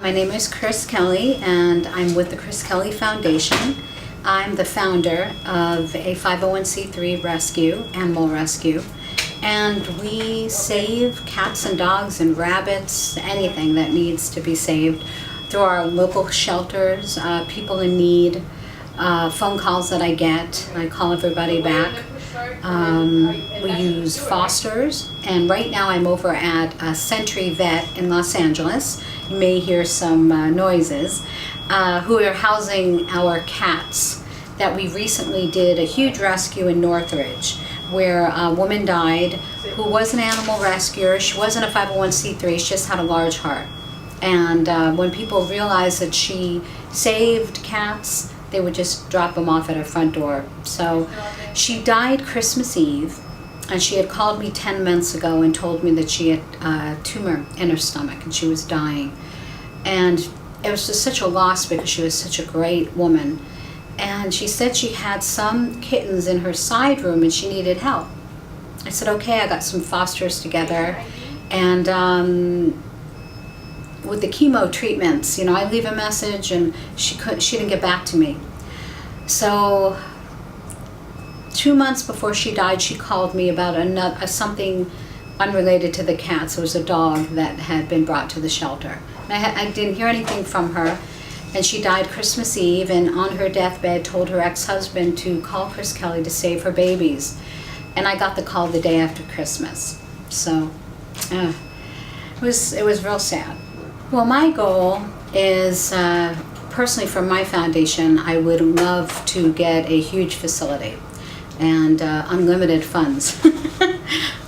My name is Kris Kelly, and I'm with the Kris Kelly Foundation. I'm the founder of a 501c3 rescue, animal rescue, and we save cats and dogs and rabbits, anything that needs to be saved, through our local shelters, people in need, phone calls that I get. I call everybody back. We use fosters, and right now I'm over at Century Vet in Los Angeles. You may hear some noises, who are housing our cats that we recently did a huge rescue in Northridge, where a woman died who was an animal rescuer. She wasn't a 501c3, she just had a large heart. And when people realized that she saved cats, they would just drop them off at her front door. So she died Christmas Eve, and she had called me 10 months ago and told me that she had a tumor in her stomach and she was dying. And it was just such a loss because she was such a great woman. And she said she had some kittens in her side room and she needed help. I said, okay, I got some fosters together. And with the chemo treatments, you know, I leave a message and she didn't get back to me. So 2 months before she died, she called me about something unrelated to the cats. It was a dog that had been brought to the shelter. And I didn't hear anything from her, and she died Christmas Eve, and on her deathbed told her ex-husband to call Kris Kelly to save her babies. And I got the call the day after Christmas. So it was real sad. Well, my goal is, personally from my foundation, I would love to get a huge facility and unlimited funds.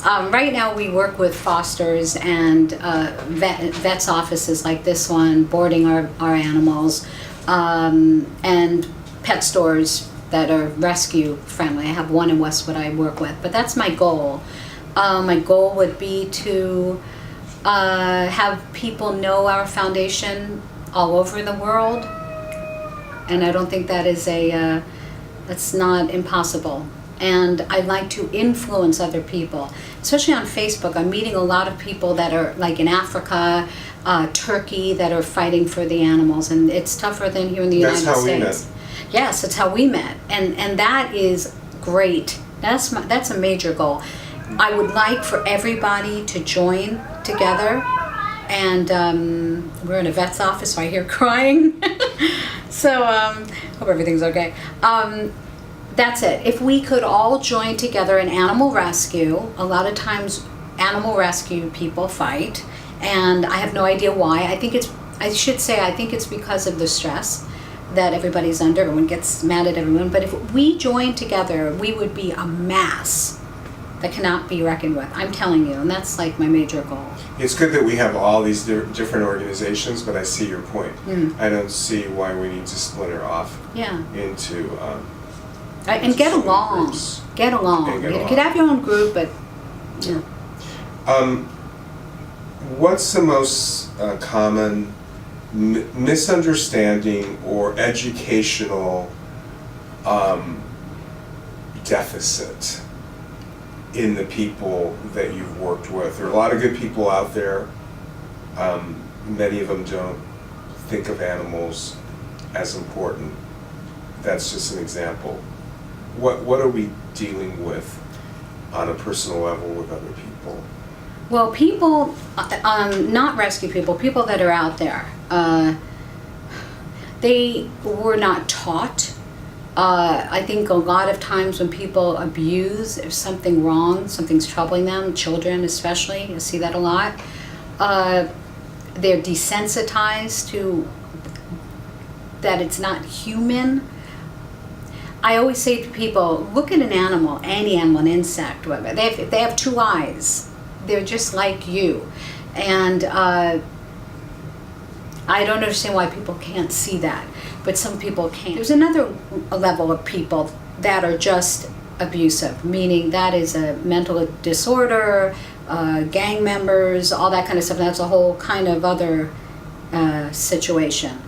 Right now we work with fosters and vets offices like this one, boarding our animals, and pet stores that are rescue friendly. I have one in Westwood I work with, but that's my goal. My goal would be to have people know our foundation all over the world, and I don't think that is that's not impossible. And I'd like to influence other people, especially on Facebook. I'm meeting a lot of people that are like in Africa, Turkey, that are fighting for the animals, and it's tougher than here in the United States. That's how we met. Yes, that's how we met, and that is great. That's a major goal. I would like for everybody to join together, and we're in a vet's office, so I hear crying. So hope everything's okay. That's it. If we could all join together in animal rescue, a lot of times animal rescue people fight, and I have no idea why. I think it's because of the stress that everybody's under. Everyone gets mad at everyone. But if we join together, we would be a mass that cannot be reckoned with. I'm telling you, and that's like my major goal. It's good that we have all these different organizations, but I see your point. I don't see why we need to splinter off into and get along. Groups. Get along. You could have your own group, but yeah. What's the most common misunderstanding or educational deficit in the people that you've worked with? There are a lot of good people out there. Many of them don't think of animals as important. That's just an example. What are we dealing with on a personal level with other people? Well, people, not rescue people that are out there, they were not taught. I think a lot of times when people abuse, if something wrong, something's troubling them, children especially, you see that a lot, they're desensitized to that it's not human. I always say to people, look at an animal, any animal, an insect, whatever. They have two eyes. They're just like you. And I don't understand why people can't see that, but some people can't. There's another level of people that are just abusive, meaning that is a mental disorder, gang members, all that kind of stuff. That's a whole kind of other situation.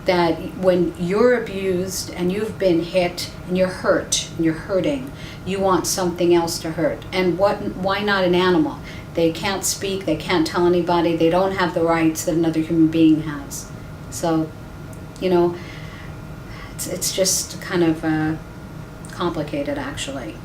That when you're abused and you've been hit and you're hurt and you're hurting, you want something else to hurt. And why not an animal? They can't speak, they can't tell anybody, they don't have the rights that another human being has. So, you know, it's just kind of complicated, actually.